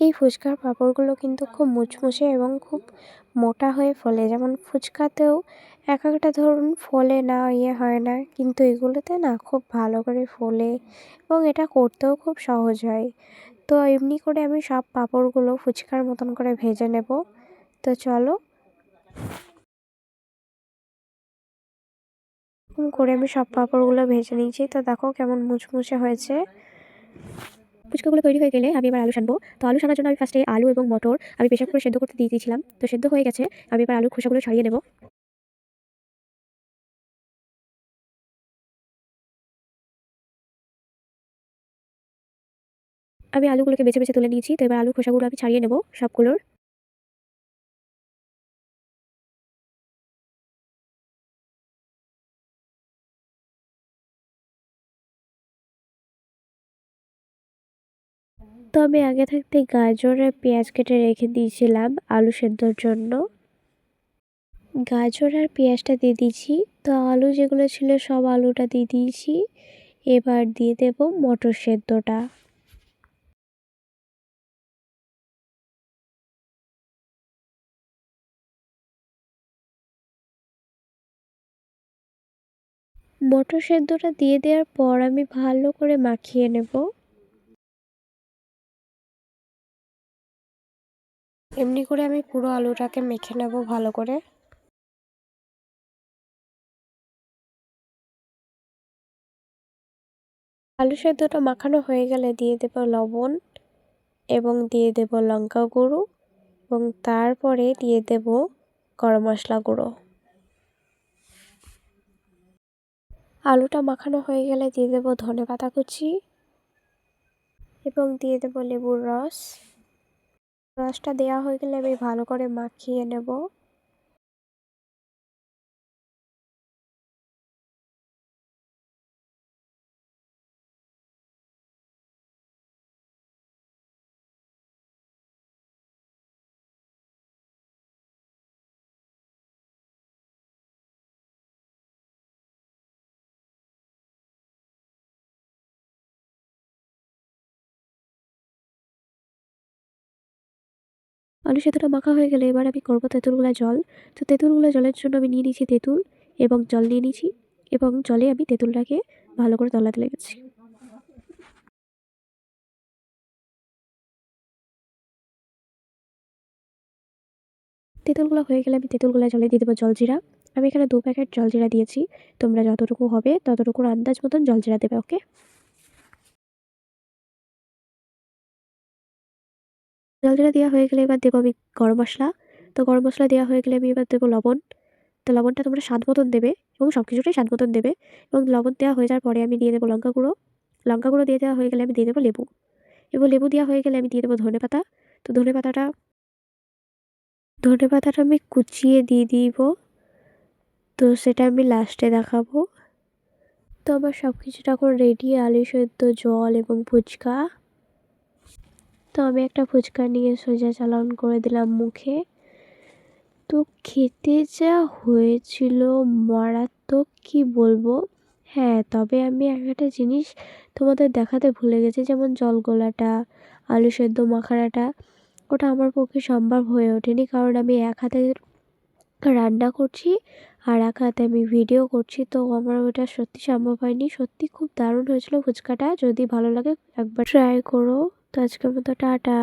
এই ফুচকার পাঁপড়গুলো কিন্তু খুব মুচমুচে এবং খুব মোটা হয়ে ফোলে। যেমন ফুচকাতেও এক একটা ধরুন ফোলে না, হয় না, কিন্তু এগুলোতে না খুব ভালো করে ফোলে এবং এটা করতেও খুব সহজ হয়। তো এমনি করে আমি সব পাঁপড়গুলো ফুচকার মতন করে ভেজে নেব। তো চলো, এরকম করে আমি সব পাঁপড়গুলো ভেজে নিয়েছি। তো দেখো কেমন মুচমুচে হয়েছে। ফুচকাগুলো তৈরি হয়ে গেলে আমি এবার আলু সানবো। তো আলু সানার জন্য আমি ফার্স্টে আলু এবং মটর আমি প্রেসার কুকারে সেদ্ধ করতে দিয়ে দিয়েছিলাম। তো সেদ্ধ হয়ে গেছে, আমি এবার আলুর খোসাগুলো ছাড়িয়ে নেব। আমি আলুগুলোকে বেছে বেছে তুলে নিয়েছি। তো এবার আলুর খোসাগুলো আমি ছাড়িয়ে নেব সবগুলোর। তো আমি আগে থাকতে গাজর আর পেঁয়াজ কেটে রেখে দিয়েছিলাম আলু সেদ্ধর জন্য। গাজর আর পেঁয়াজটা দিয়ে দিয়েছি। তো আলু যেগুলো ছিল সব আলুটা দিয়ে দিয়েছি। এবার দিয়ে দেব মটর সেদ্ধটা। মটর সেদ্ধটা দিয়ে দেওয়ার পর আমি ভালো করে মাখিয়ে নেব। এমনি করে আমি পুরো আলুটাকে মেখে নেব ভালো করে। আলু সেদ্ধটা মাখানো হয়ে গেলে দিয়ে দেব লবণ এবং দিয়ে দেব লঙ্কা গুঁড়ো এবং তারপরে দিয়ে দেব গরম মশলা গুঁড়ো। আলুটা মাখানো হয়ে গেলে দিয়ে দেব ধনেপাতা কুচি এবং দিয়ে দেব লেবুর রস। রসটা দেওয়া হয়ে গেলে আমি ভালো করে মাখিয়ে নেব। আলু সেদ্ধটা মাখা হয়ে গেলে এবার আমি করবো তেঁতুলগুলা জল। তো তেঁতুলগুলা জলের জন্য আমি নিয়ে নিয়েছি তেঁতুল এবং জল নিয়ে নিয়েছি এবং জলে আমি তেঁতুলটাকে ভালো করে তলাতে লেগেছি। তেঁতুলগুলো হয়ে গেলে আমি তেঁতুলগুলা জলে দিয়ে দেবো জলজিরা। আমি এখানে 2 প্যাকেট জলজিরা দিয়েছি। তোমরা যতটুকু হবে ততটুকুর আন্দাজ মতন জলজিরা দেবে, ওকে। জলজিরা দেওয়া হয়ে গেলে এবার দেবো আমি গরম মশলা। তো গরম মশলা দেওয়া হয়ে গেলে আমি এবার দেবো লবণ। তো লবণটা তোমরা স্বাদ মতন দেবে এবং সব কিছুটাই স্বাদ মতন দেবে। এবং লবণ দেওয়া হয়ে যাওয়ার পরে আমি দিয়ে দেবো লঙ্কা গুঁড়ো। লঙ্কা গুঁড়ো দিয়ে দেওয়া হয়ে গেলে আমি দিয়ে দেবো লেবু এবং লেবু দেওয়া হয়ে গেলে আমি দিয়ে দেবো ধনেপাতা। তো ধনেপাতাটা আমি কুচিয়ে দিয়ে দিব। তো সেটা আমি লাস্টে দেখাবো। তো আমার সব কিছুটা এখন রেডি, আলু সেদ্ধ, জল এবং ফুচকা। তো আমি একটা ফুচকা নিয়ে সোজা চালান করে দিলাম মুখে। তো খেতে যা হয়েছিল মারাত্মক, কি বলবো। হ্যাঁ, তবে আমি একটা জিনিস তোমাদের দেখাতে ভুলে গেছি, যেমন জল গোলাটা, আলু সেদ্ধ মাখানাটা, ওটা আমার পক্ষে সম্ভব হয়ে ওঠেনি, কারণ আমি এক হাতে রান্না করছি আর এক হাতে আমি ভিডিও করছি। তো আমার ওটা সত্যি সম্ভব হয়নি। সত্যি খুব দারুণ হয়েছিল ফুচকাটা। যদি ভালো লাগে একবার ট্রাই করো। তো আজকের মতো টাটা।